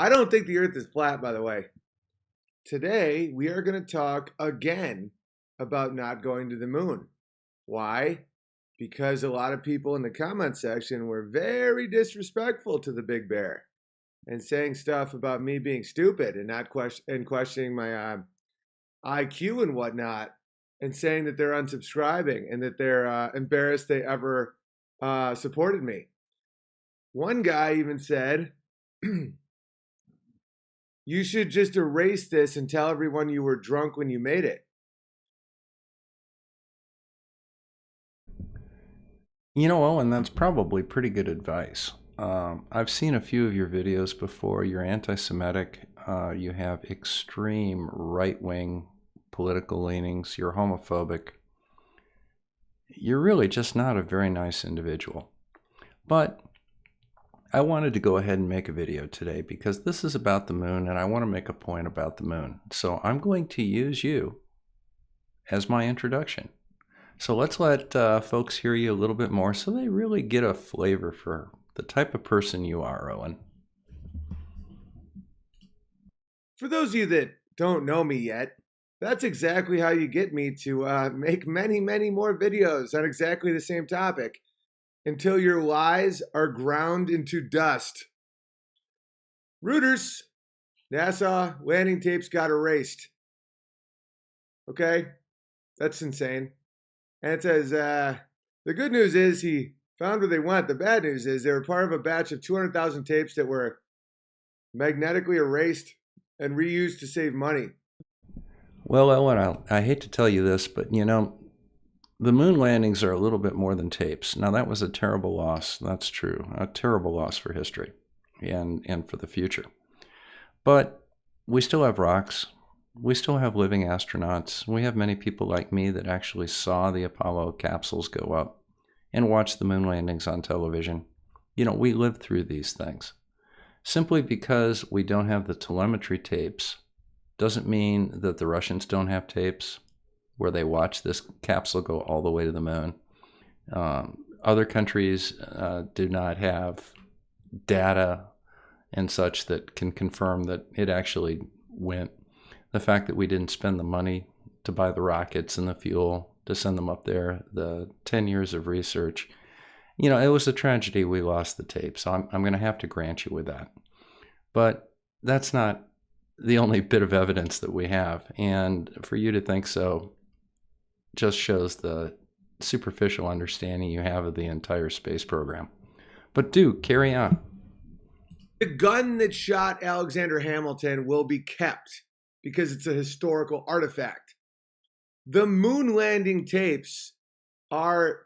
I don't think the earth is flat, by the way. Today, we are going to talk again about not going to the moon. Why? Because a lot of people in the comment section were very disrespectful to the Big Bear and saying stuff about me being stupid and not questioning my IQ and whatnot, and saying that they're unsubscribing and that they're embarrassed they ever supported me. One guy even said, you should just erase this and tell everyone you were drunk when you made it. You know, Owen, that's probably pretty good advice. I've seen a few of your videos before. You're anti-Semitic. You have extreme right-wing political leanings. You're homophobic. You're really just not a very nice individual. But I wanted to go ahead and make a video today because this is about the moon and I want to make a point about the moon. So I'm going to use you as my introduction. So let's let folks hear you a little bit more so they really get a flavor for the type of person you are, Owen. For those of you that don't know me yet, that's exactly how you get me to make many, many more videos on exactly the same topic until your lies are ground into dust. Reuters, NASA landing tapes got erased. Okay, that's insane. And it says, the good news is he found where they went. The bad news is they were part of a batch of 200,000 tapes that were magnetically erased and reused to save money. Well, Owen, I hate to tell you this, but you know, the moon landings are a little bit more than tapes. Now, that was a terrible loss. That's true. A terrible loss for history and for the future. But we still have rocks. We still have living astronauts. We have many people like me that actually saw the Apollo capsules go up and watched the moon landings on television. You know, we lived through these things. Simply because we don't have the telemetry tapes doesn't mean that the Russians don't have tapes where they watch this capsule go all the way to the moon. Other countries do not have data and such that can confirm that it actually went. The fact that we didn't spend the money to buy the rockets and the fuel to send them up there, the 10 years of research, you know, it was a tragedy we lost the tape. So I'm going to have to grant you with that. But that's not the only bit of evidence that we have. And for you to think so just shows the superficial understanding you have of the entire space program. But do carry on. The gun that shot Alexander Hamilton will be kept because it's a historical artifact. The moon landing tapes are,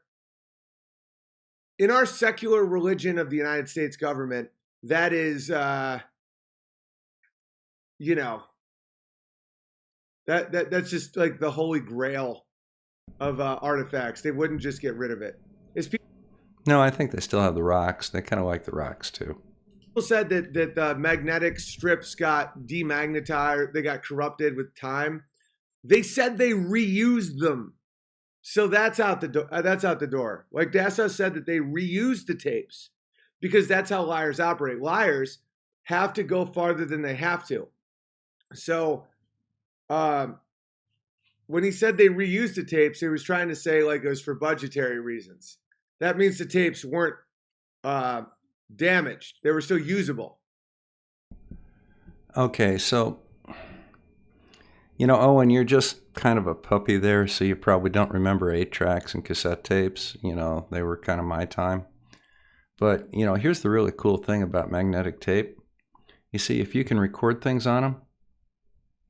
in our secular religion of the United States government, that is, you know, that's just like the holy grail of artifacts. They wouldn't just get rid of it. No, I think they still have the rocks. They kind of like the rocks too. People said that the magnetic strips got demagnetized, they got corrupted with time. They said they reused them, so that's out the door. That's out the door. Like NASA said that they reused the tapes because that's how liars operate. Liars have to go farther than they have to. So, when he said they reused the tapes, he was trying to say like it was for budgetary reasons. That means the tapes weren't damaged. They were still usable. Okay, so, you know, Owen, you're just kind of a puppy there, so you probably don't remember 8-tracks and cassette tapes. You know, they were kind of my time. But, you know, here's the really cool thing about magnetic tape. You see, if you can record things on them,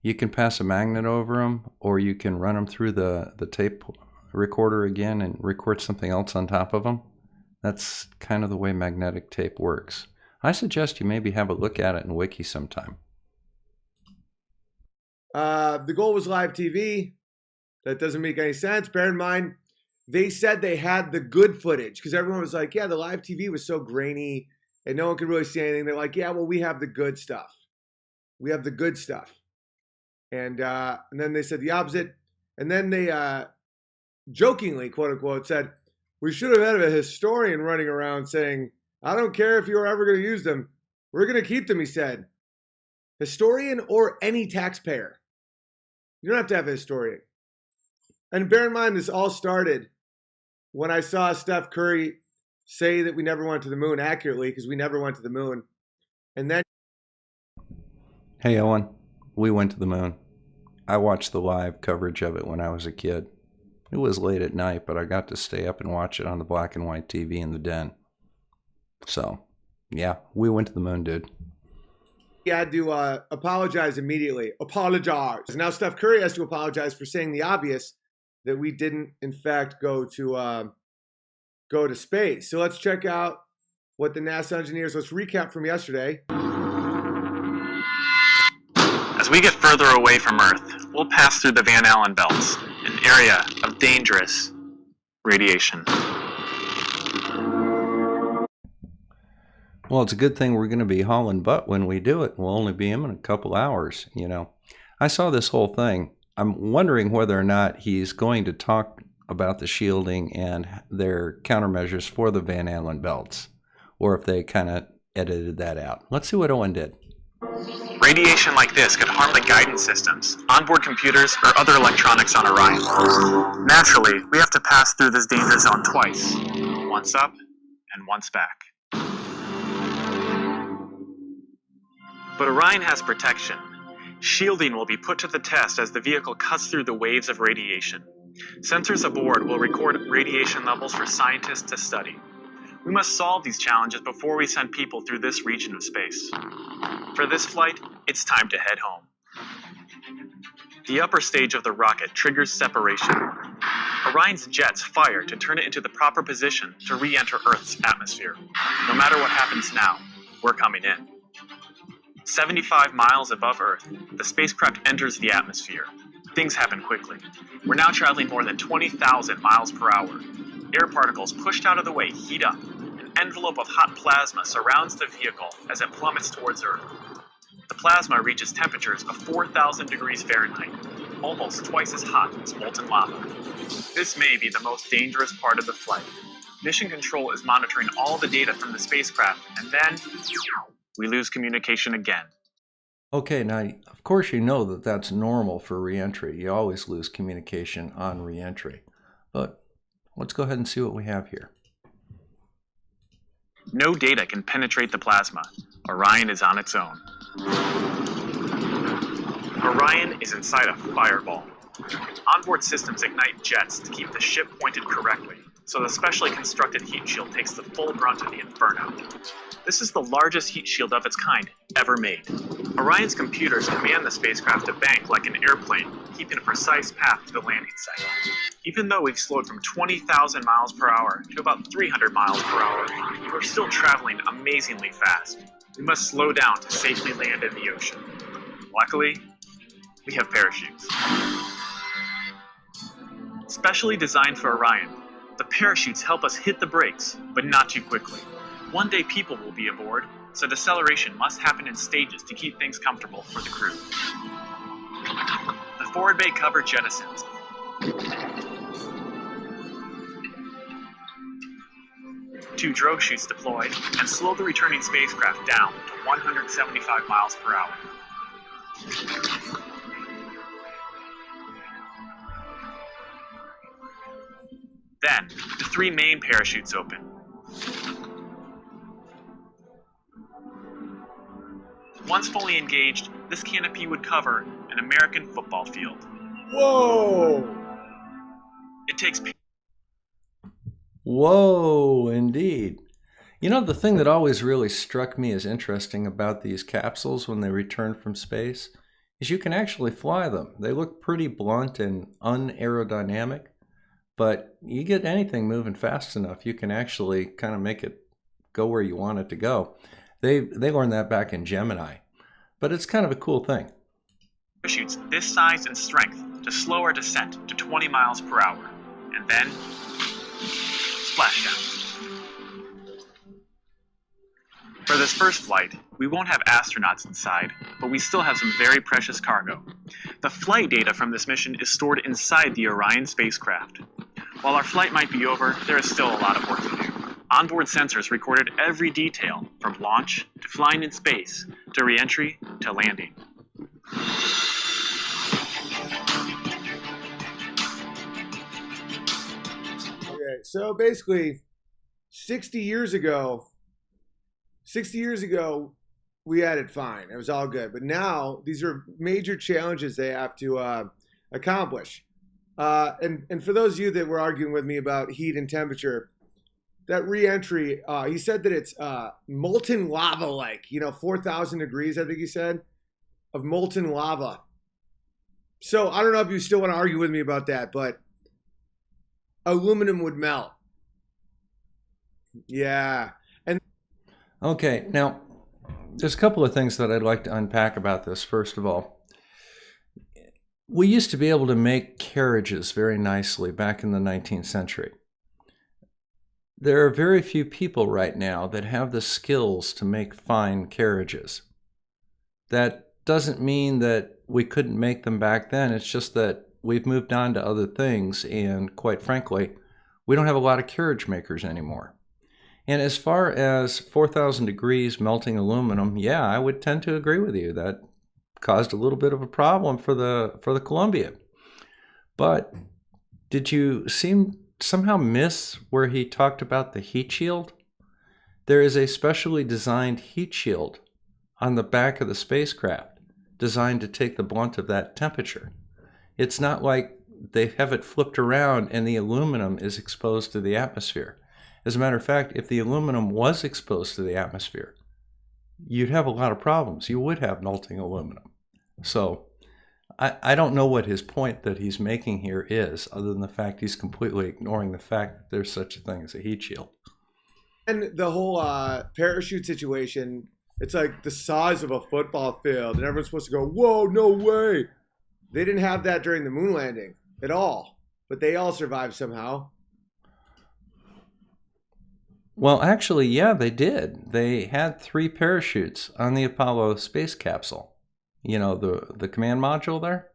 you can pass a magnet over them, or you can run them through the tape recorder again and record something else on top of them. That's kind of the way magnetic tape works. I suggest you maybe have a look at it in Wiki sometime. The goal was live TV. That doesn't make any sense. Bear in mind, they said they had the good footage because everyone was like, yeah, the live TV was so grainy and no one could really see anything. They're like, yeah, well, we have the good stuff. We have the good stuff. And then they said the opposite. And then they jokingly, quote unquote, said, we should have had a historian running around saying, I don't care if you're ever going to use them. We're going to keep them, he said. historian or any taxpayer. You don't have to have a historian. And bear in mind, this all started when I saw Steph Curry say that we never went to the moon accurately, because we never went to the moon. And then... Hey, Owen, we went to the moon. I watched the live coverage of it when I was a kid. It was late at night, but I got to stay up and watch it on the black and white TV in the den. So, yeah, we went to the moon, dude. He had to apologize immediately. Apologize. Now Steph Curry has to apologize for saying the obvious, that we didn't, in fact, go to space. So let's check out what the NASA engineers... Let's recap from yesterday. As we get further away from Earth, we'll pass through the Van Allen belts, an area of dangerous radiation. Well, it's a good thing we're going to be hauling butt when we do it. We'll only be in a couple hours, you know. I saw this whole thing. I'm wondering whether or not he's going to talk about the shielding and their countermeasures for the Van Allen belts, or if they kind of edited that out. Let's see what Owen did. Radiation like this could harm the guidance systems, onboard computers, or other electronics on Orion. Naturally, we have to pass through this danger zone twice. Once up, and once back. But Orion has protection. Shielding will be put to the test as the vehicle cuts through the waves of radiation. Sensors aboard will record radiation levels for scientists to study. We must solve these challenges before we send people through this region of space. For this flight, it's time to head home. The upper stage of the rocket triggers separation. Orion's jets fire to turn it into the proper position to re-enter Earth's atmosphere. No matter what happens now, we're coming in. 75 miles above Earth, the spacecraft enters the atmosphere. Things happen quickly. We're now traveling more than 20,000 miles per hour. Air particles pushed out of the way heat up. An envelope of hot plasma surrounds the vehicle as it plummets towards Earth. The plasma reaches temperatures of 4,000 degrees Fahrenheit, almost twice as hot as molten lava. This may be the most dangerous part of the flight. Mission Control is monitoring all the data from the spacecraft, and then we lose communication again. Okay, now, of course you know that that's normal for re-entry. You always lose communication on re-entry. But let's go ahead and see what we have here. No data can penetrate the plasma. Orion is on its own. Orion is inside a fireball. Onboard systems ignite jets to keep the ship pointed correctly, so the specially constructed heat shield takes the full brunt of the inferno. This is the largest heat shield of its kind ever made. Orion's computers command the spacecraft to bank like an airplane, keeping a precise path to the landing site. Even though we've slowed from 20,000 miles per hour to about 300 miles per hour, we're still traveling amazingly fast. We must slow down to safely land in the ocean. Luckily, we have parachutes. Specially designed for Orion, the parachutes help us hit the brakes, but not too quickly. One day people will be aboard, so deceleration must happen in stages to keep things comfortable for the crew. The forward bay cover jettisons. Two drogue chutes deployed and slow the returning spacecraft down to 175 miles per hour. Then, the three main parachutes open. Once fully engaged, this canopy would cover an American football field. Whoa! It takes... Whoa, indeed. You know, the thing that always really struck me as interesting about these capsules when they return from space is you can actually fly them. They look pretty blunt and unaerodynamic, but you get anything moving fast enough, you can actually kind of make it go where you want it to go. They learned that back in Gemini, but it's kind of a cool thing. Parachutes this size and strength to slow our descent to 20 miles per hour, and then splashdown. For this first flight, we won't have astronauts inside, but we still have some very precious cargo. The flight data from this mission is stored inside the Orion spacecraft. While our flight might be over, there is still a lot of work to do. Onboard sensors recorded every detail, from launch to flying in space to re-entry to landing. Okay, so basically, 60 years ago, we had it fine. It was all good. But now, these are major challenges they have to accomplish. And for those of you that were arguing with me about heat and temperature, that re-entry, he said that it's molten lava-like, 4,000 degrees, I think he said, of molten lava. So I don't know if you still want to argue with me about that, but aluminum would melt. Yeah. And Okay, now there's a couple of things that I'd like to unpack about this. First of all, we used to be able to make carriages very nicely back in the 19th century. There are very few people right now that have the skills to make fine carriages. That doesn't mean that we couldn't make them back then. It's just that we've moved on to other things, and quite frankly, we don't have a lot of carriage makers anymore. And as far as 4,000 degrees melting aluminum, yeah, I would tend to agree with you. That caused a little bit of a problem for the Columbia. But did you somehow miss where he talked about the heat shield? There is a specially designed heat shield on the back of the spacecraft designed to take the brunt of that temperature. It's not like they have it flipped around and the aluminum is exposed to the atmosphere. As a matter of fact, if the aluminum was exposed to the atmosphere, you'd have a lot of problems. You would have melting aluminum. So I don't know what his point that he's making here is, other than the fact he's completely ignoring the fact that there's such a thing as a heat shield. And the whole parachute situation, it's like the size of a football field, and everyone's supposed to go, whoa, no way. They didn't have that during the moon landing at all, but they all survived somehow. Well, actually, yeah, they did. They had 3 parachutes on the Apollo space capsule. The command module there?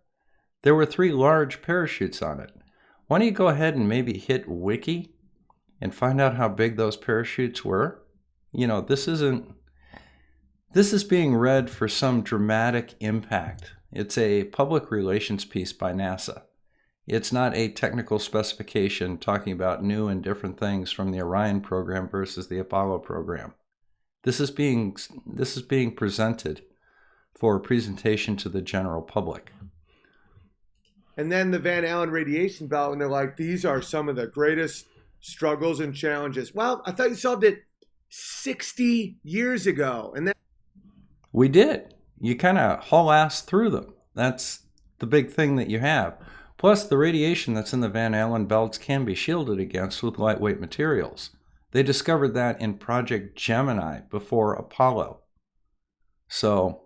There were 3 large parachutes on it. Why don't you go ahead and maybe hit Wiki and find out how big those parachutes were? This is being read for some dramatic impact. It's a public relations piece by NASA. It's not a technical specification talking about new and different things from the Orion program versus the Apollo program. This is being presented for a presentation to the general public. And then the Van Allen radiation belt, and they're like, these are some of the greatest struggles and challenges. Well, I thought you solved it 60 years ago. And then we did. You kind of haul ass through them. That's the big thing that you have. Plus, the radiation that's in the Van Allen belts can be shielded against with lightweight materials. They discovered that in Project Gemini before Apollo. So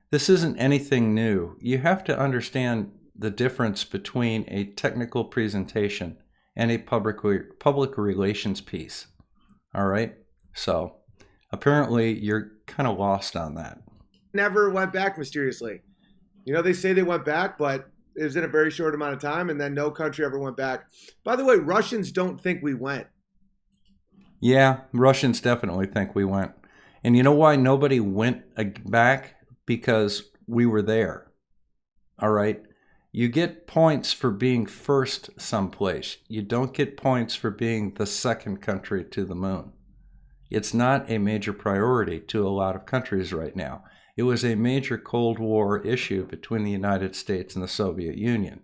this isn't anything new. You have to understand the difference between a technical presentation and a public relations piece. All right? So apparently you're kind of lost on that. never went back mysteriously. They say they went back, but it was in a very short amount of time, and then no country ever went back. By the way, Russians don't think we went. Yeah, Russians definitely think we went. And you know why nobody went back? Because we were there. All right? You get points for being first someplace. You don't get points for being the second country to the moon. It's not a major priority to a lot of countries right now. It was a major Cold War issue between the United States and the Soviet Union.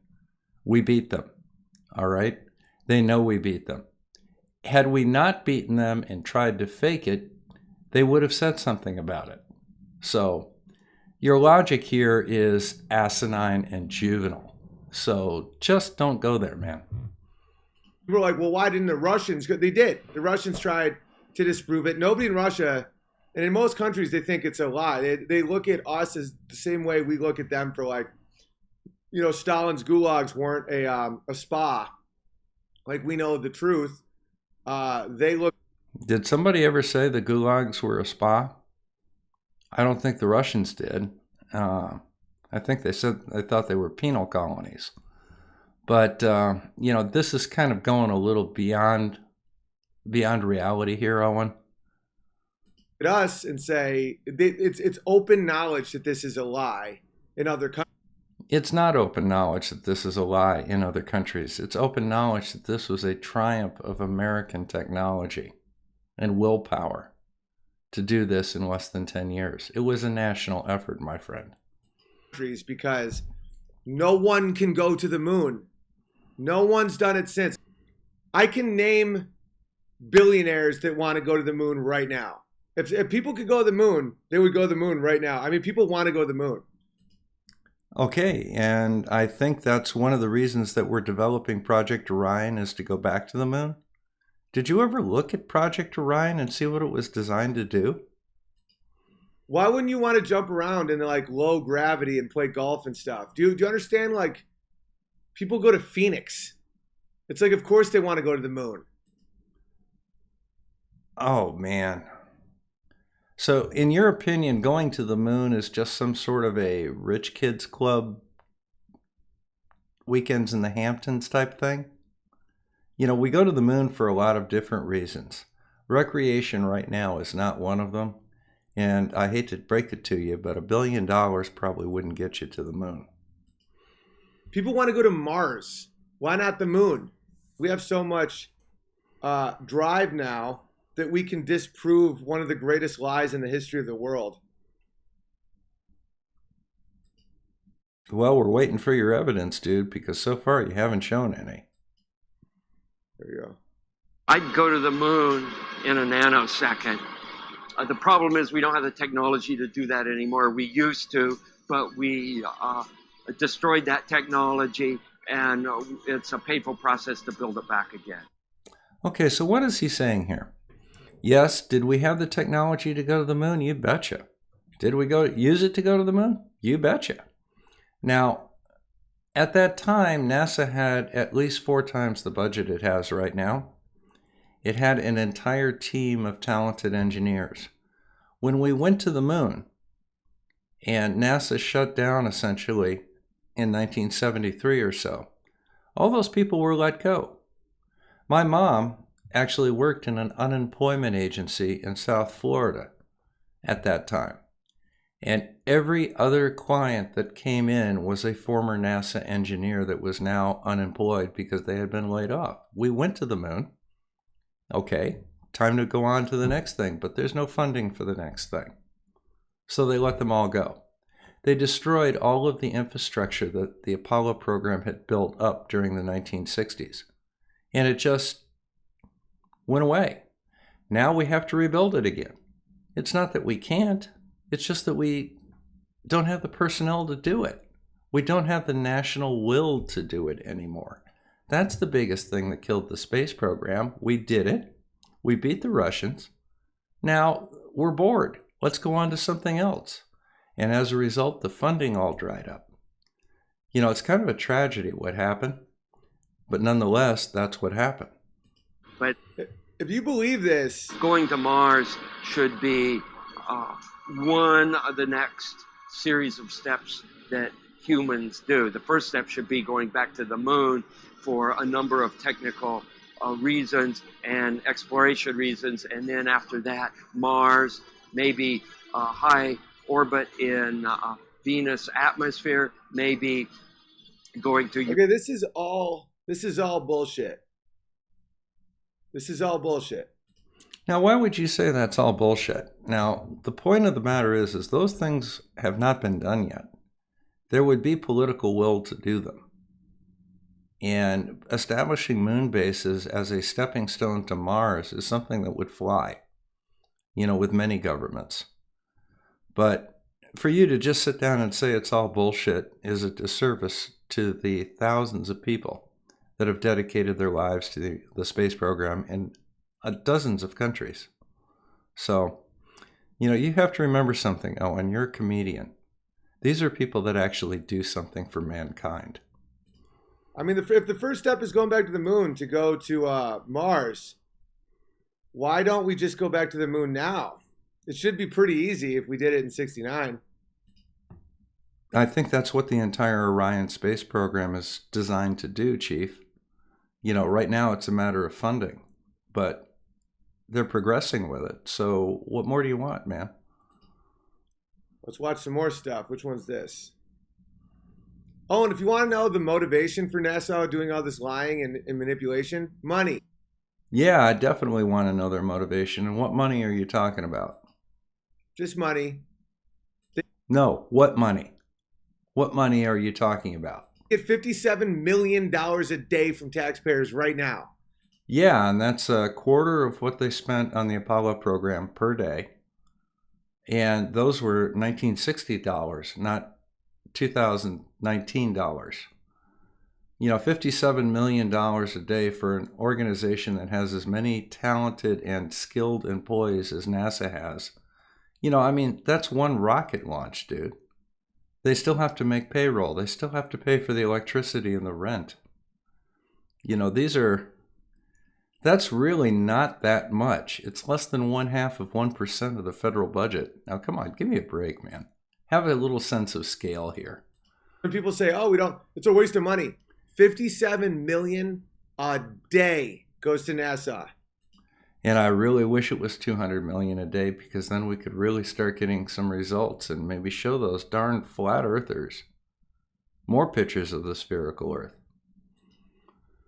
We beat them. All right? They know we beat them. Had we not beaten them and tried to fake it, they would have said something about it. So your logic here is asinine and juvenile. So just don't go there, man. People are like, well, why didn't the Russians? They did. The Russians tried to disprove it. Nobody in Russia, and in most countries, they think it's a lie. They look at us as the same way we look at them for, like, Stalin's gulags weren't a spa. Like, we know the truth. They look. Did somebody ever say the gulags were a spa? I don't think the Russians did. I think they thought they were penal colonies. But, this is kind of going a little beyond beyond reality here, Owen? At us and say it's open knowledge that this is a lie in other countries. It's not open knowledge that this is a lie in other countries. It's open knowledge that this was a triumph of American technology and willpower to do this in less than 10 years. It was a national effort, my friend. Because no one can go to the moon. No one's done it since. I can name billionaires that want to go to the moon right now. If people could go to the moon, they would go to the moon right now. I mean, people want to go to the moon. Okay, and I think that's one of the reasons that we're developing Project Orion is to go back to the moon. Did you ever look at Project Orion and see what it was designed to do? Why wouldn't you want to jump around in like low gravity and play golf and stuff? Do you understand? Like, people go to Phoenix. It's like, of course they want to go to the moon. Oh, man. So, in your opinion, going to the moon is just some sort of a rich kids club, weekends in the Hamptons type thing? You know, we go to the moon for a lot of different reasons. Recreation right now is not one of them. And I hate to break it to you, but $1 billion probably wouldn't get you to the moon. People want to go to Mars. Why not the moon? We have so much drive now that we can disprove one of the greatest lies in the history of the world. Well, we're waiting for your evidence, dude, because so far you haven't shown any. There you go. I'd go to the moon in a nanosecond. The problem is we don't have the technology to do that anymore. We used to, but we destroyed that technology, and it's a painful process to build it back again. Okay, so what is he saying here? Yes, did we have the technology to go to the moon? You betcha. Did we use it to go to the moon? You betcha. Now, at that time, NASA had at least 4 times the budget it has right now. It had an entire team of talented engineers. When we went to the moon, and NASA shut down essentially in 1973 or so, all those people were let go. My mom actually worked in an unemployment agency in South Florida at that time. And every other client that came in was a former NASA engineer that was now unemployed because they had been laid off. We went to the moon. Okay, time to go on to the next thing, but there's no funding for the next thing. So they let them all go. They destroyed all of the infrastructure that the Apollo program had built up during the 1960s. And it just went away. Now we have to rebuild it again. It's not that we can't. It's just that we don't have the personnel to do it. We don't have the national will to do it anymore. That's the biggest thing that killed the space program. We did it. We beat the Russians. Now we're bored. Let's go on to something else. And as a result, the funding all dried up. You know, it's kind of a tragedy what happened, but nonetheless, that's what happened. But if you believe this, going to Mars should be one of the next series of steps that humans do. The first step should be going back to the moon for a number of technical reasons and exploration reasons, and then after that, Mars, maybe high orbit in Venus atmosphere, maybe going to... Okay, this is all bullshit. This is all bullshit. Now, why would you say that's all bullshit? Now, the point of the matter is those things have not been done yet. There would be political will to do them. And establishing moon bases as a stepping stone to Mars is something that would fly, you know, with many governments. But for you to just sit down and say it's all bullshit is a disservice to the thousands of people that have dedicated their lives to the space program in dozens of countries. So, you know, you have to remember something, Owen, you're a comedian. These are people that actually do something for mankind. I mean, if the first step is going back to the moon to go to Mars, why don't we just go back to the moon now? It should be pretty easy if we did it in '69. I think that's what the entire Orion space program is designed to do, Chief. You know, right now it's a matter of funding. But they're progressing with it. So what more do you want, man? Let's watch some more stuff. Which one's this? Oh, and if you want to know the motivation for NASA doing all this lying and manipulation, money. Yeah, I definitely want to know their motivation. And what money are you talking about? Just money. No, what money? What money are you talking about? Get $57 million a day from taxpayers right now. Yeah, and that's a quarter of what they spent on the Apollo program per day. And those were 1960 dollars, not 2019 dollars. You know, $57 million a day for an organization that has as many talented and skilled employees as NASA has. You know, I mean, that's one rocket launch, dude. They still have to make payroll. They still have to pay for the electricity and the rent. You know, that's really not that much. It's less than 0.5% of the federal budget. Now, come on, give me a break, man. Have a little sense of scale here. When people say, oh, it's a waste of money. 57 million a day goes to NASA. And I really wish it was 200 million a day, because then we could really start getting some results and maybe show those darn flat earthers more pictures of the spherical Earth.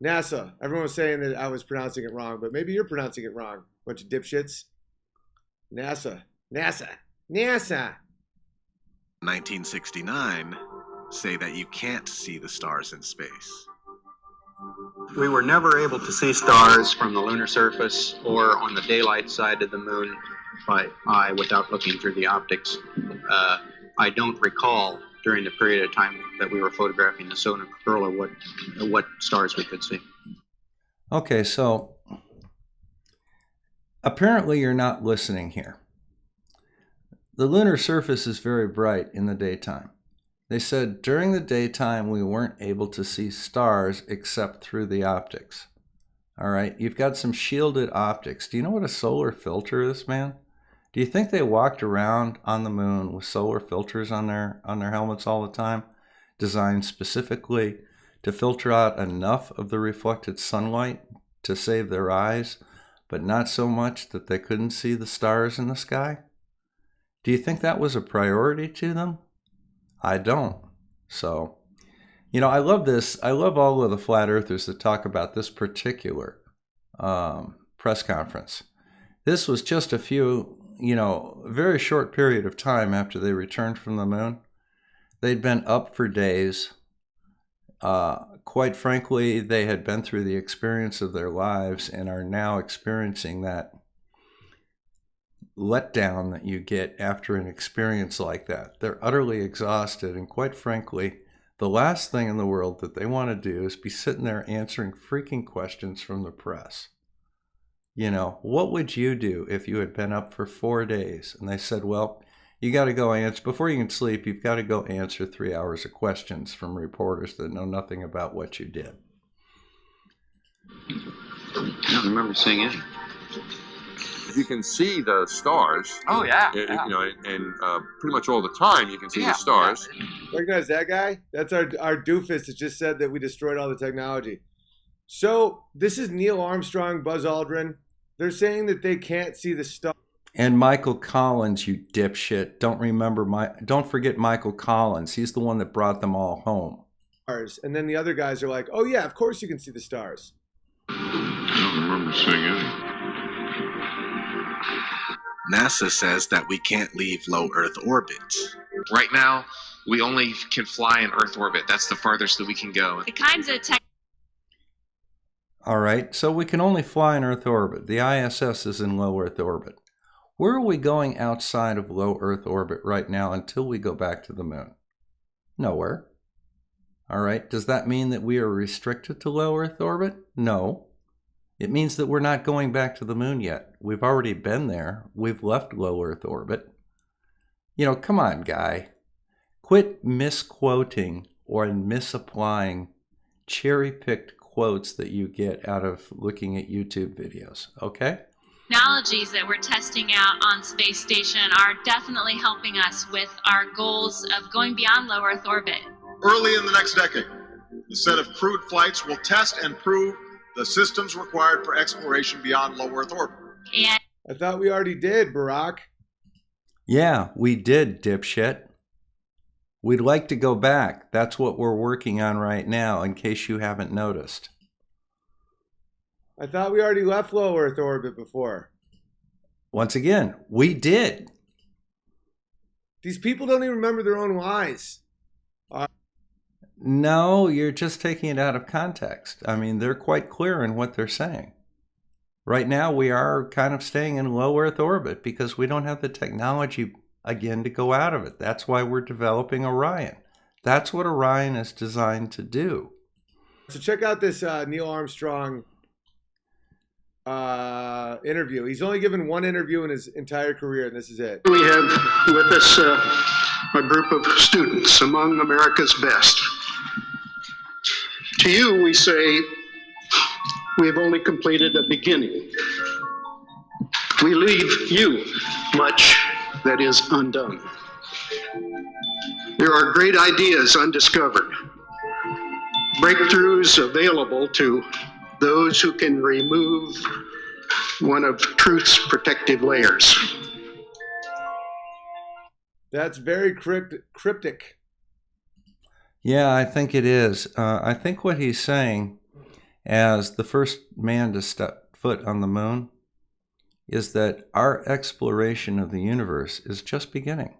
NASA. Everyone was saying that I was pronouncing it wrong, but maybe you're pronouncing it wrong. Bunch of dipshits. NASA. 1969 say that you can't see the stars in space. We were never able to see stars from the lunar surface or on the daylight side of the moon by eye without looking through the optics. I don't recall during the period of time that we were photographing the solar corona what stars we could see. Okay, so apparently you're not listening here. The lunar surface is very bright in the daytime. They said during the daytime we weren't able to see stars except through the optics. All right, you've got some shielded optics. Do you know what a solar filter is, man? Do you think they walked around on the moon with solar filters on their helmets all the time, designed specifically to filter out enough of the reflected sunlight to save their eyes, but not so much that they couldn't see the stars in the sky? Do you think that was a priority to them? I don't. So, you know, I love this. I love all of the flat earthers that talk about this particular press conference. This was just a few, very short period of time after they returned from the moon. They'd been up for days. Quite frankly, they had been through the experience of their lives and are now experiencing that letdown that you get after an experience like that. They're utterly exhausted, and quite frankly, the last thing in the world that they want to do is be sitting there answering freaking questions from the press. You know, what would you do if you had been up for 4 days and they said, well, you got to go answer, before you can sleep, you've got to go answer 3 hours of questions from reporters that know nothing about what you did? I don't remember seeing any. You can see the stars. Oh, yeah. And pretty much all the time you can see the stars. Recognize that guy? That's our doofus that just said that we destroyed all the technology. So this is Neil Armstrong, Buzz Aldrin. They're saying that they can't see the stars. And Michael Collins, you dipshit. Don't forget Michael Collins. He's the one that brought them all home. And then the other guys are like, oh yeah, of course you can see the stars. I don't remember seeing any. NASA says that we can't leave low Earth orbit. Right now, we only can fly in Earth orbit. That's the farthest that we can go. The kinds of tech. All right, so we can only fly in Earth orbit. The ISS is in low Earth orbit. Where are we going outside of low Earth orbit right now until we go back to the moon? Nowhere. All right, does that mean that we are restricted to low Earth orbit? No. It means that we're not going back to the moon yet. We've already been there. We've left low Earth orbit. Come on, guy. Quit misquoting or misapplying cherry-picked quotes that you get out of looking at YouTube videos, okay? Technologies that we're testing out on space station are definitely helping us with our goals of going beyond low Earth orbit. Early in the next decade, the set of crewed flights will test and prove the systems required for exploration beyond low Earth orbit. And I thought we already did, Barack. Yeah, we did, dipshit. We'd like to go back. That's what we're working on right now, in case you haven't noticed. I thought we already left low Earth orbit before. Once again, we did. These people don't even remember their own lies. No, you're just taking it out of context. I mean, they're quite clear in what they're saying. Right now, we are kind of staying in low Earth orbit because we don't have the technology, again, to go out of it. That's why we're developing Orion. That's what Orion is designed to do. So check out this Neil Armstrong interview. He's only given one interview in his entire career, and this is it. We have with us a group of students among America's best. To you, we say, we have only completed a beginning. We leave you much that is undone. There are great ideas undiscovered, breakthroughs available to those who can remove one of truth's protective layers. That's very cryptic. Yeah, I think it is. I think what he's saying, as the first man to step foot on the moon, is that our exploration of the universe is just beginning.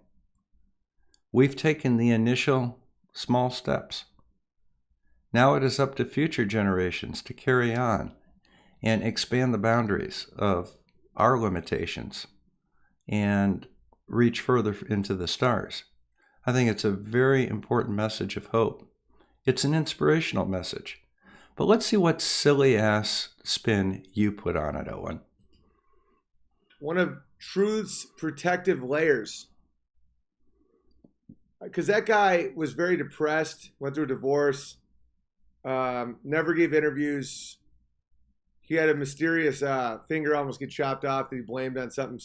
We've taken the initial small steps. Now it is up to future generations to carry on and expand the boundaries of our limitations and reach further into the stars. I think it's a very important message of hope. It's an inspirational message. But let's see what silly-ass spin you put on it, Owen. One of truth's protective layers. Because that guy was very depressed, went through a divorce, never gave interviews. He had a mysterious finger almost get chopped off that he blamed on something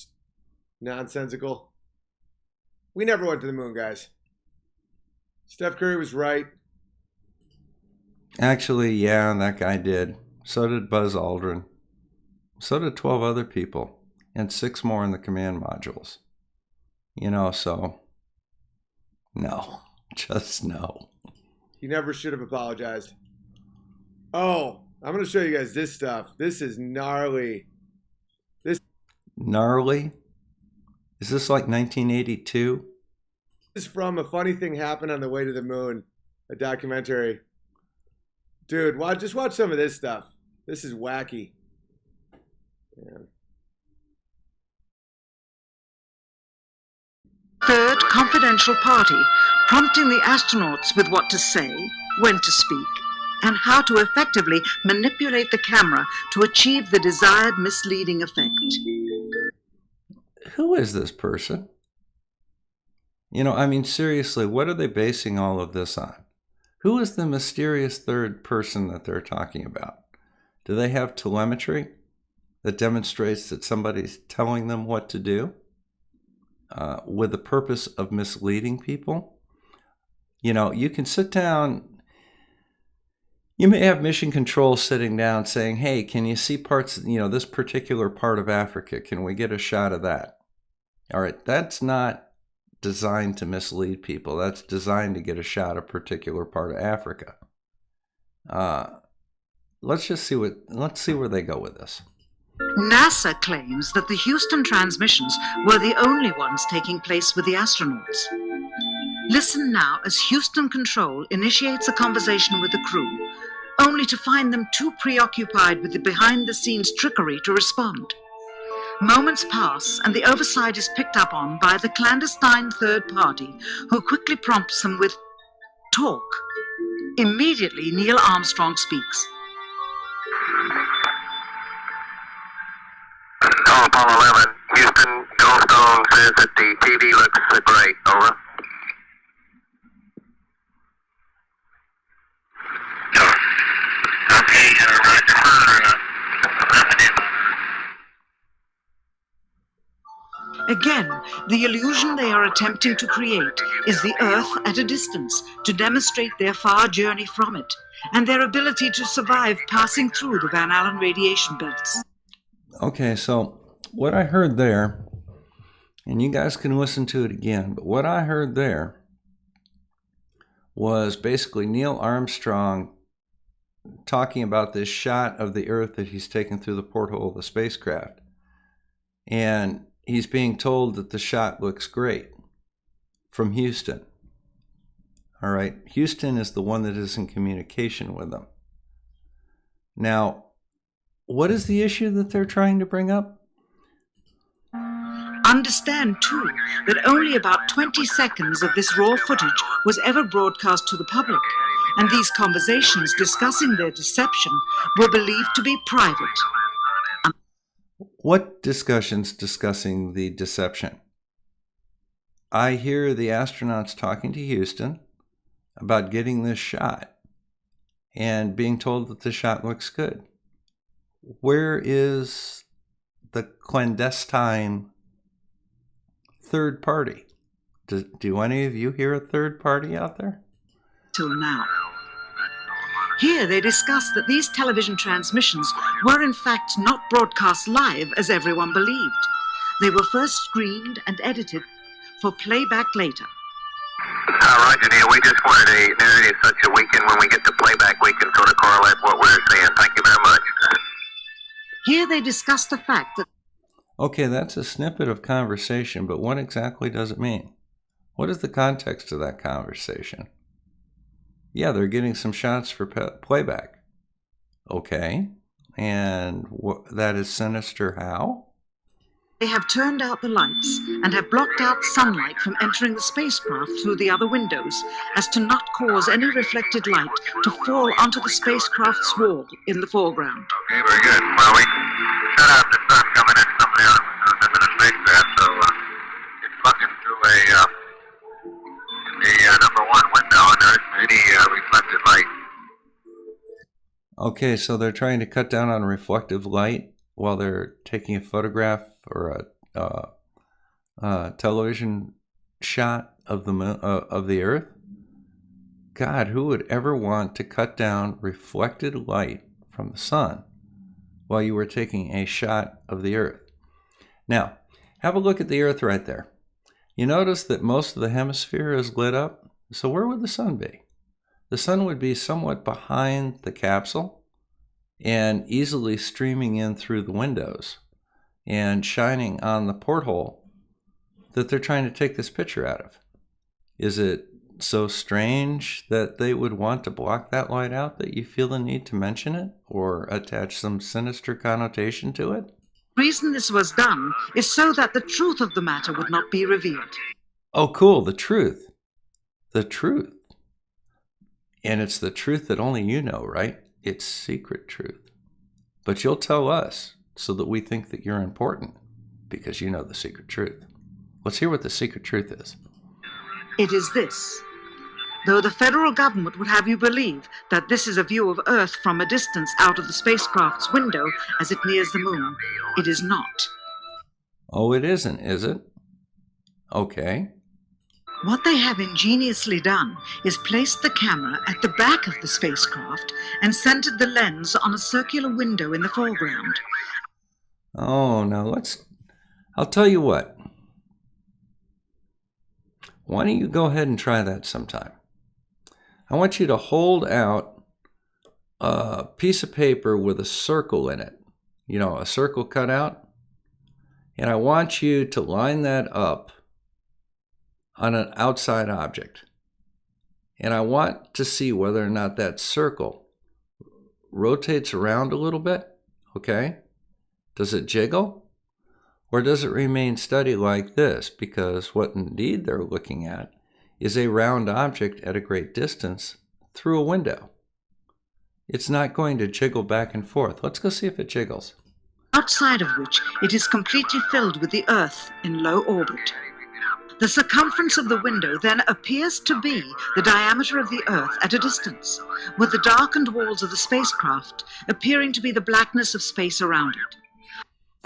nonsensical. We never went to the moon, guys. Steph Curry was right. Actually, yeah, that guy did. So did Buzz Aldrin. So did 12 other people. And 6 more in the command modules. You know, so no. Just no. He never should have apologized. Oh, I'm going to show you guys this stuff. This is gnarly. Gnarly? Is this like 1982? This is from A Funny Thing Happened on the Way to the Moon, a documentary. Dude, just watch some of this stuff. This is wacky. Yeah. Third confidential party, prompting the astronauts with what to say, when to speak, and how to effectively manipulate the camera to achieve the desired misleading effect. Who is this person? You know, I mean, seriously, what are they basing all of this on? Who is the mysterious third person that they're talking about? Do they have telemetry that demonstrates that somebody's telling them what to do with the purpose of misleading people? You know, you can sit down. You may have mission control sitting down saying, hey, can you see parts, this particular part of Africa? Can we get a shot of that? All right, that's not designed to mislead people. That's designed to get a shot of a particular part of Africa. Let's see where they go with this. NASA claims that the Houston transmissions were the only ones taking place with the astronauts. Listen now as Houston Control initiates a conversation with the crew, only to find them too preoccupied with the behind-the-scenes trickery to respond. Moments pass, and the oversight is picked up on by the clandestine third party, who quickly prompts them with talk. Immediately, Neil Armstrong speaks. Call Apollo 11. Houston, Goldstone says that the TV looks great. Over. Okay, Roger. Again, the illusion they are attempting to create is the Earth at a distance to demonstrate their far journey from it and their ability to survive passing through the Van Allen radiation belts. Okay, so what I heard there, and you guys can listen to it again, but what I heard there was basically Neil Armstrong talking about this shot of the Earth that he's taken through the porthole of the spacecraft. And he's being told that the shot looks great from Houston. All right, Houston is the one that is in communication with them. Now, what is the issue that they're trying to bring up? Understand, too, that only about 20 seconds of this raw footage was ever broadcast to the public, and these conversations discussing their deception were believed to be private. What discussions discussing the deception? I hear the astronauts talking to Houston about getting this shot and being told that the shot looks good. Where is the clandestine third party? Do any of you hear a third party out there? Till now. Here they discuss that these television transmissions were in fact not broadcast live as everyone believed. They were first screened and edited for playback later. Roger, dear. We just wanted a narrative such that we can, when we get to playback, we can sort of correlate what we're saying. Thank you very much. Here they discuss the fact that... Okay, that's a snippet of conversation, but what exactly does it mean? What is the context of that conversation? Yeah, they're getting some shots for playback. Okay, and that is sinister how? They have turned out the lights and have blocked out sunlight from entering the spacecraft through the other windows, as to not cause any reflected light to fall onto the spacecraft's wall in the foreground. Okay, very good. Well, we shut out the sun coming in from the other the spacecraft, so it's looking through the number one window, and there isn't any reflected light. Okay, so they're trying to cut down on reflective light while they're taking a photograph or a television shot of the Earth. God, who would ever want to cut down reflected light from the sun while you were taking a shot of the Earth? Now, have a look at the Earth right there. You notice that most of the hemisphere is lit up. So where would the sun be? The sun would be somewhat behind the capsule and easily streaming in through the windows and shining on the porthole that they're trying to take this picture out of. Is it so strange that they would want to block that light out that you feel the need to mention it or attach some sinister connotation to it? The reason this was done is so that the truth of the matter would not be revealed. Oh, cool, the truth. The truth. And it's the truth that only you know, right? It's secret truth. But you'll tell us so that we think that you're important because you know the secret truth. Let's hear what the secret truth is. It is this. Though the federal government would have you believe that this is a view of Earth from a distance out of the spacecraft's window as it nears the moon, it is not. Oh, it isn't, is it? Okay. What they have ingeniously done is placed the camera at the back of the spacecraft and centered the lens on a circular window in the foreground. Oh, now I'll tell you what. Why don't you go ahead and try that sometime? I want you to hold out a piece of paper with a circle in it. You know, a circle cut out. And I want you to line that up on an outside object. And I want to see whether or not that circle rotates around a little bit. Okay? Does it jiggle? Or does it remain steady like this? Because what indeed they're looking at is a round object at a great distance through a window. It's not going to jiggle back and forth. Let's go see if it jiggles. Outside of which it is completely filled with the Earth in low orbit. The circumference of the window then appears to be the diameter of the Earth at a distance, with the darkened walls of the spacecraft appearing to be the blackness of space around it.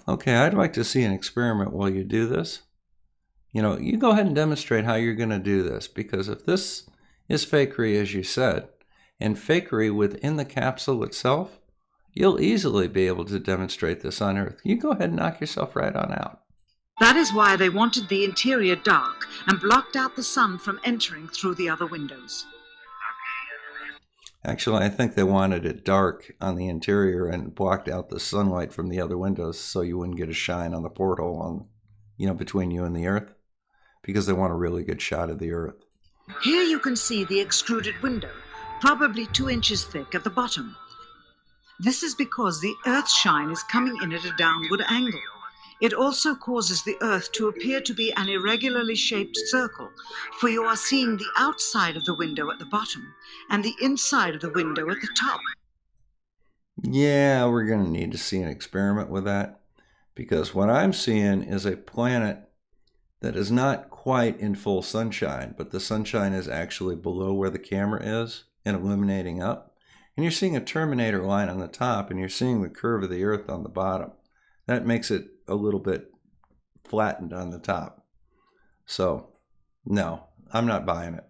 Okay, I'd like to see an experiment while you do this. You know, you go ahead and demonstrate how you're going to do this, because if this is fakery, as you said, and fakery within the capsule itself, You'll easily be able to demonstrate this on Earth. You go ahead and knock yourself right on out. That is why they wanted the interior dark and blocked out the sun from entering through the other windows. Actually, I think they wanted it dark on the interior and blocked out the sunlight from the other windows so you wouldn't get a shine on the porthole on, between you and the Earth, because they want a really good shot of the Earth. Here you can see the extruded window, probably 2 inches thick at the bottom. This is because the Earth's shine is coming in at a downward angle. It also causes the Earth to appear to be an irregularly shaped circle, for you are seeing the outside of the window at the bottom and the inside of the window at the top. Yeah, we're going to need to see an experiment with that, because what I'm seeing is a planet that is not quite in full sunshine, but the sunshine is actually below where the camera is and illuminating up. And you're seeing a terminator line on the top, and you're seeing the curve of the Earth on the bottom. That makes it a little bit flattened on the top. So, no, I'm not buying it.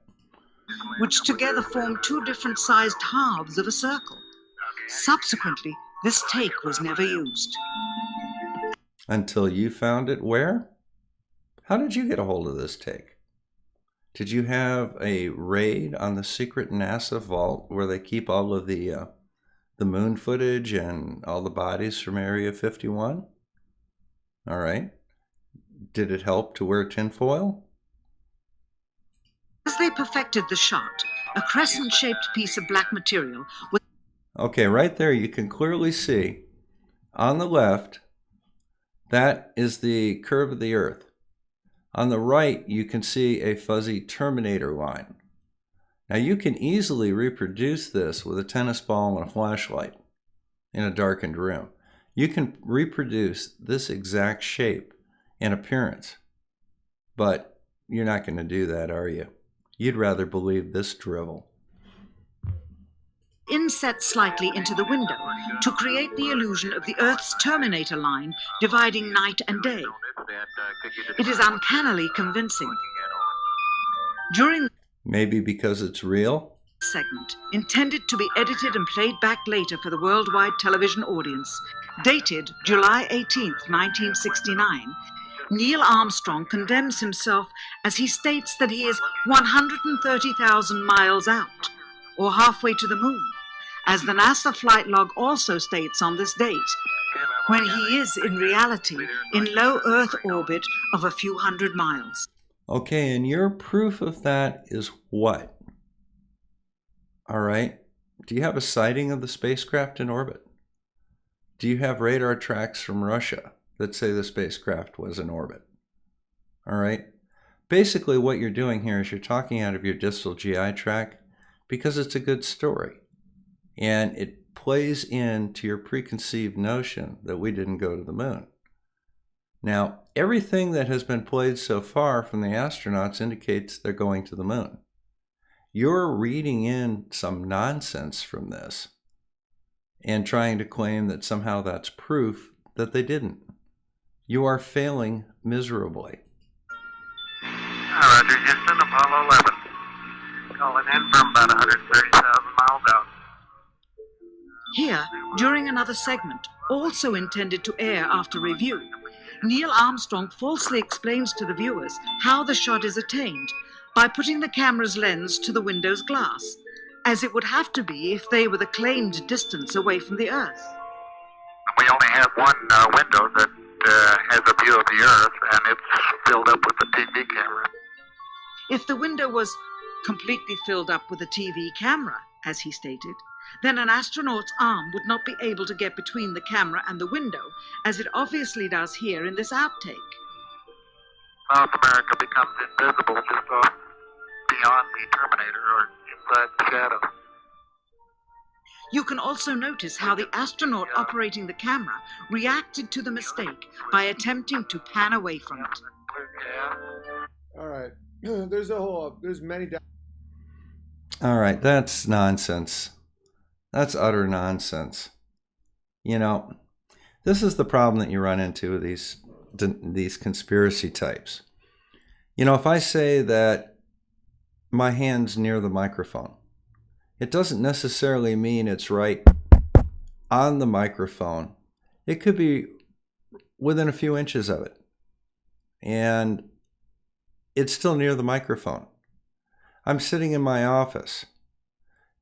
Which together form 2 different sized halves of a circle. Subsequently, this take was never used. Until you found it where? How did you get a hold of this take? Did you have a raid on the secret NASA vault where they keep all of the moon footage and all the bodies from Area 51? All right. Did it help to wear tinfoil? As they perfected the shot, a crescent-shaped piece of black material was... Okay, right there you can clearly see on the left, that is the curve of the Earth. On the right, you can see a fuzzy terminator line. Now you can easily reproduce this with a tennis ball and a flashlight in a darkened room. You can reproduce this exact shape and appearance, but you're not going to do that, are you? You'd rather believe this drivel. Inset slightly into the window to create the illusion of the Earth's terminator line dividing night and day. It is uncannily convincing. During Maybe because it's real? Segment, intended to be edited and played back later for the worldwide television audience, dated July 18th, 1969, Neil Armstrong condemns himself as he states that he is 130,000 miles out, or halfway to the moon, as the NASA flight log also states on this date, when he is in reality in low Earth orbit of a few hundred miles. Okay, and your proof of that is what? All right. Do you have a sighting of the spacecraft in orbit? Do you have radar tracks from Russia that say the spacecraft was in orbit? All right. Basically, what you're doing here is you're talking out of your distal GI tract because it's a good story. And it plays into your preconceived notion that we didn't go to the moon. Now, everything that has been played so far from the astronauts indicates they're going to the moon. You're reading in some nonsense from this and trying to claim that somehow that's proof that they didn't. You are failing miserably. Roger, Houston, Apollo 11. Calling in from about 130,000 miles out. Here, during another segment, also intended to air after review, Neil Armstrong falsely explains to the viewers how the shot is attained by putting the camera's lens to the window's glass, as it would have to be if they were the claimed distance away from the Earth. We only have one window that has a view of the Earth, and it's filled up with the TV camera. If the window was completely filled up with a TV camera, as he stated, then an astronaut's arm would not be able to get between the camera and the window, as it obviously does here in this outtake. South America becomes invisible just off beyond the Terminator or inside the shadow. You can also notice how the astronaut operating the camera reacted to the mistake by attempting to pan away from it. All right. There's many... All right, that's nonsense. That's utter nonsense. You know, this is the problem that you run into with these conspiracy types. You know, if I say that my hand's near the microphone, it doesn't necessarily mean it's right on the microphone. It could be within a few inches of it. And it's still near the microphone. I'm sitting in my office.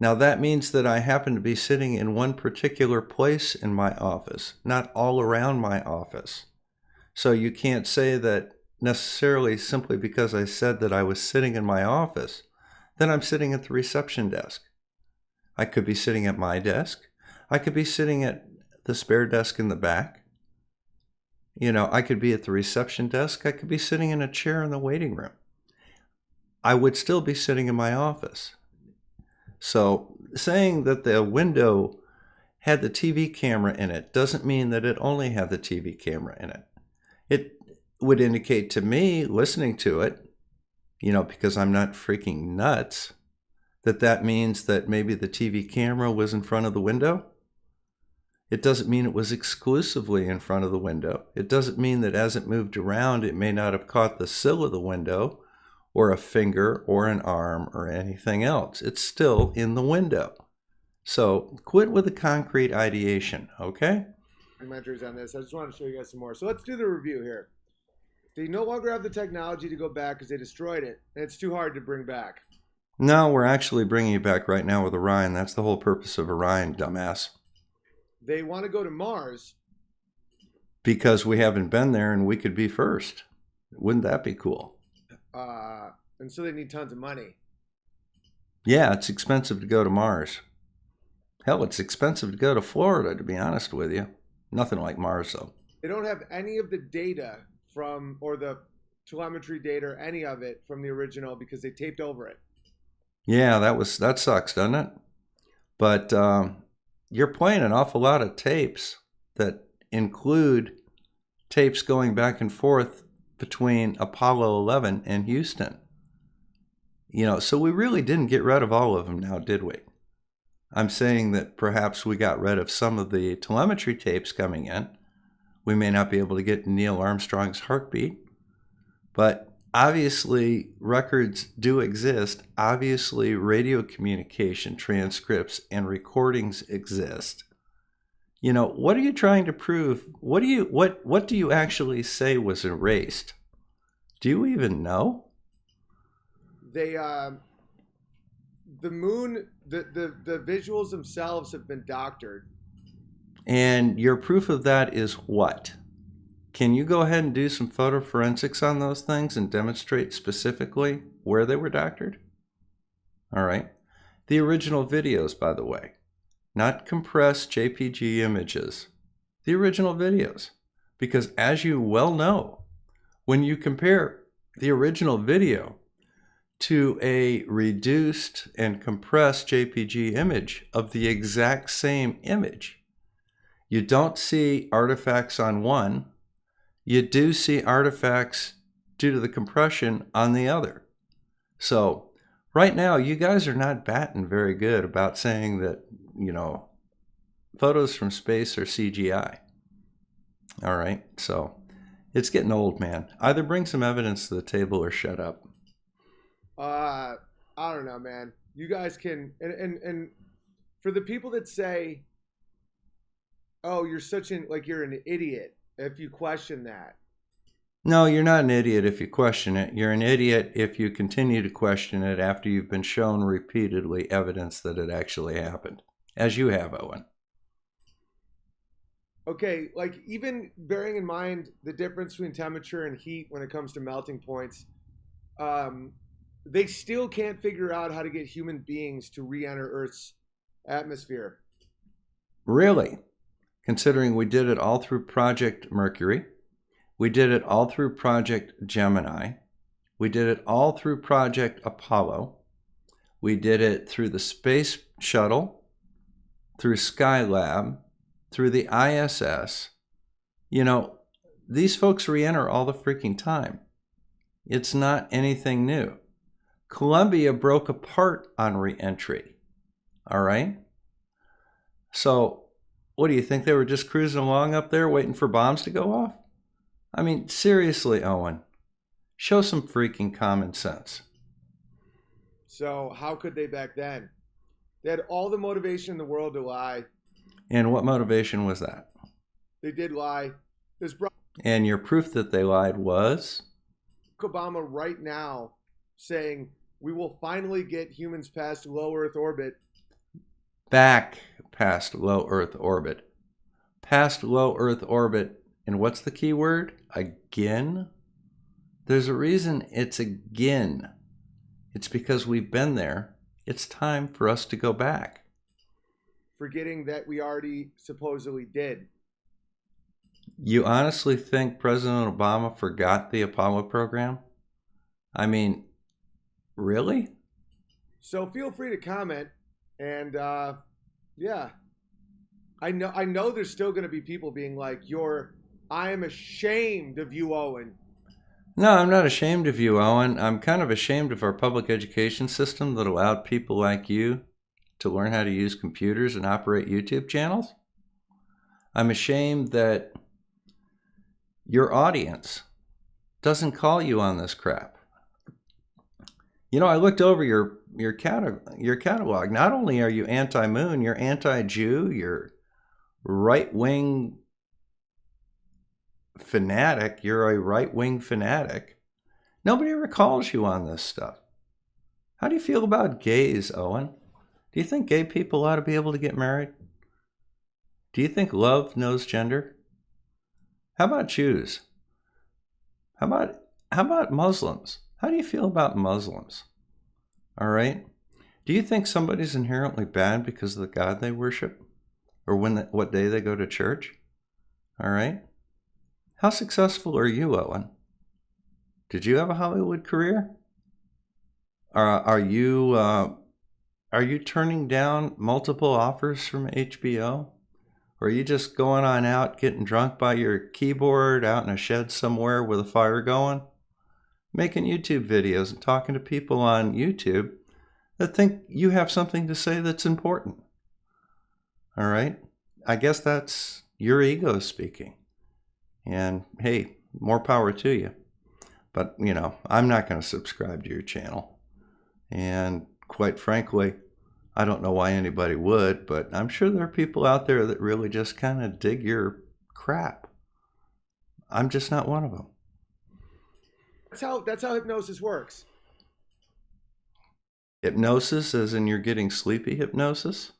Now that means that I happen to be sitting in one particular place in my office, not all around my office. So you can't say that necessarily simply because I said that I was sitting in my office, then I'm sitting at the reception desk. I could be sitting at my desk. I could be sitting at the spare desk in the back. You know, I could be at the reception desk. I could be sitting in a chair in the waiting room. I would still be sitting in my office. So saying that the window had the TV camera in it doesn't mean that it only had the TV camera in it. It would indicate to me, listening to it, you know, because I'm not freaking nuts, that means that maybe the TV camera was in front of the window. It doesn't mean it was exclusively in front of the window. It doesn't mean that as it moved around, it may not have caught the sill of the window or a finger or an arm or anything else. It's still in the window. So quit with the concrete ideation, okay? Documentaries on this. I just want to show you guys some more. So let's do the review here. They no longer have the technology to go back because they destroyed it, and it's too hard to bring back. No, we're actually bringing it back right now with Orion. That's the whole purpose of Orion, dumbass. They want to go to Mars. Because we haven't been there and we could be first. Wouldn't that be cool? And so they need tons of money. Yeah, it's expensive to go to Mars. Hell, it's expensive to go to Florida, to be honest with you. Nothing like Mars, though. They don't have any of the data from, or the telemetry data, or any of it from the original because they taped over it. Yeah, that sucks, doesn't it? But you're playing an awful lot of tapes that include tapes going back and forth between Apollo 11 and Houston. You know, so we really didn't get rid of all of them now, did we? I'm saying that perhaps we got rid of some of the telemetry tapes coming in. We may not be able to get Neil Armstrong's heartbeat, but obviously records do exist. Obviously radio communication transcripts and recordings exist. You know, what are you trying to prove? What do you actually say was erased? Do you even know? They the moon, the visuals themselves have been doctored. And your proof of that is what? Can you go ahead and do some photo forensics on those things and demonstrate specifically where they were doctored? All right. The original videos, by the way, not compressed JPG images, the original videos. Because as you well know, when you compare the original video to a reduced and compressed JPG image of the exact same image, you don't see artifacts on one. You do see artifacts due to the compression on the other. So right now, you guys are not batting very good about saying that, you know, photos from space are CGI. All right, so it's getting old, man. Either bring some evidence to the table or shut up. I don't know, man. You guys can, and for the people that say, oh, you're you're an idiot if you question that. No, you're not an idiot if you question it. You're an idiot if you continue to question it after you've been shown repeatedly evidence that it actually happened, as you have, Owen. Okay, like even bearing in mind the difference between temperature and heat when it comes to melting points, they still can't figure out how to get human beings to re-enter Earth's atmosphere. Really? Considering we did it all through Project Mercury, we did it all through Project Gemini, we did it all through Project Apollo, we did it through the Space Shuttle, through Skylab, through the ISS. You know, these folks re-enter all the freaking time. It's not anything new. Columbia broke apart on re-entry. All right? So, what do you think? They were just cruising along up there waiting for bombs to go off? I mean, seriously, Owen, show some freaking common sense. So how could they back then? They had all the motivation in the world to lie. And what motivation was that? They did lie. There's And your proof that they lied was? Obama right now saying we will finally get humans past low Earth orbit. Back past low Earth orbit. Past low Earth orbit. And what's the key word? Again? There's a reason it's again. It's because we've been there. It's time for us to go back. Forgetting that we already supposedly did. You honestly think President Obama forgot the Apollo program? I mean, really? So feel free to comment. And yeah, I know there's still going to be people being like, I am ashamed of you, Owen. No, I'm not ashamed of you, Owen. I'm kind of ashamed of our public education system that allowed people like you to learn how to use computers and operate YouTube channels. I'm ashamed that your audience doesn't call you on this crap. You know, I looked over your catalog. Not only are you anti-moon, you're anti-Jew, you're right-wing fanatic. You're a right-wing fanatic. Nobody ever calls you on this stuff. How do you feel about gays, Owen? Do you think gay people ought to be able to get married? Do you think love knows gender? How about Jews? How about Muslims? How do you feel about Muslims? All right. Do you think somebody's inherently bad because of the God they worship? Or what day they go to church? All right. How successful are you, Owen? Did you have a Hollywood career? Are you turning down multiple offers from HBO? Or are you just going on out, getting drunk by your keyboard out in a shed somewhere with a fire going? Making YouTube videos and talking to people on YouTube that think you have something to say that's important. All right? I guess that's your ego speaking. And hey, more power to you. But, you know, I'm not going to subscribe to your channel. And quite frankly, I don't know why anybody would, but I'm sure there are people out there that really just kind of dig your crap. I'm just not one of them. That's how hypnosis works. Hypnosis, as in you're getting sleepy hypnosis?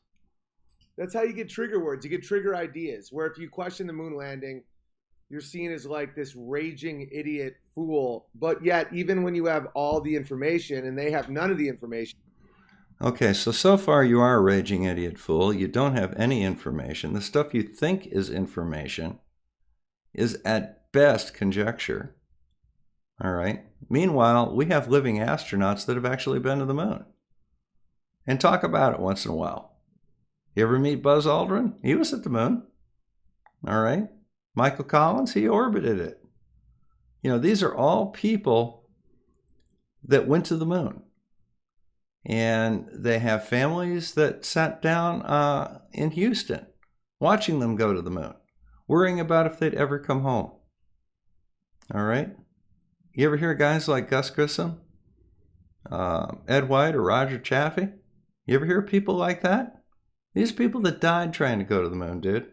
That's how you get trigger words. You get trigger ideas, where if you question the moon landing, you're seen as like this raging idiot fool. But yet, even when you have all the information and they have none of the information. Okay, so far you are a raging idiot fool. You don't have any information. The stuff you think is information is at best conjecture. All right. Meanwhile, we have living astronauts that have actually been to the moon. And talk about it once in a while. You ever meet Buzz Aldrin? He was at the moon. All right. Michael Collins, he orbited it. You know, these are all people that went to the moon. And they have families that sat down in Houston watching them go to the moon, worrying about if they'd ever come home. All right. You ever hear guys like Gus Grissom, Ed White, or Roger Chaffee? You ever hear people like that? These are people that died trying to go to the moon, dude.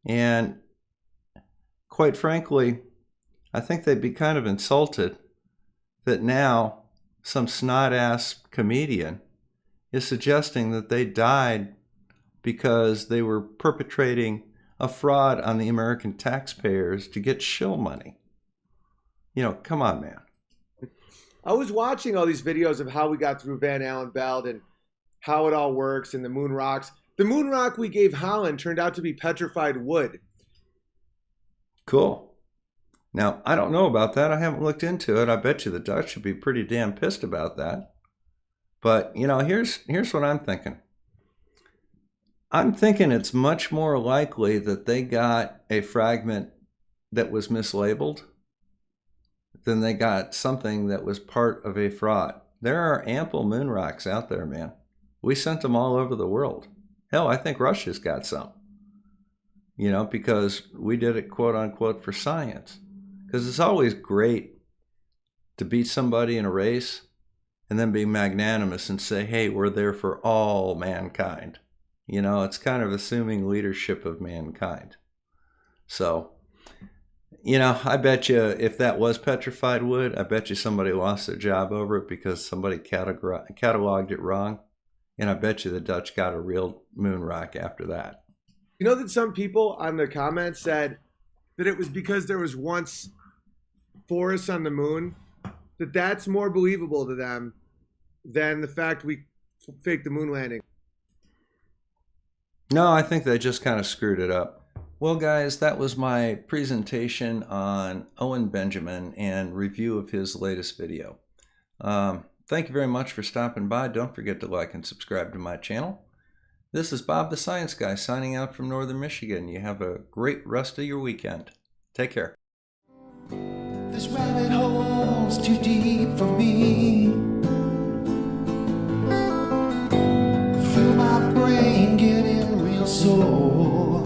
And quite frankly, I think they'd be kind of insulted that now some snot-ass comedian is suggesting that they died because they were perpetrating a fraud on the American taxpayers to get shill money. You know, come on, man. I was watching all these videos of how we got through Van Allen Belt and how it all works and the moon rocks. The moon rock we gave Holland turned out to be petrified wood. Cool. Now, I don't know about that. I haven't looked into it. I bet you the Dutch should be pretty damn pissed about that. But, you know, here's what I'm thinking. I'm thinking it's much more likely that they got a fragment that was mislabeled than they got something that was part of a fraud. There are ample moon rocks out there, man. We sent them all over the world. Hell, I think Russia's got some. You know, because we did it, quote unquote, for science. Because it's always great to beat somebody in a race and then be magnanimous and say, hey, we're there for all mankind. You know, it's kind of assuming leadership of mankind. So, you know, I bet you if that was petrified wood, I bet you somebody lost their job over it because somebody cataloged it wrong. And I bet you the Dutch got a real moon rock after that. You know that some people on the comments said that it was because there was once forests on the moon, that's more believable to them than the fact we faked the moon landing. No, I think they just kind of screwed it up. Well, guys, that was my presentation on Owen Benjamin and review of his latest video. Thank you very much for stopping by. Don't forget to like and subscribe to my channel. This is Bob the Science Guy signing out from Northern Michigan. You have a great rest of your weekend. Take care. This rabbit hole's too deep for me. Feel my brain getting real sore.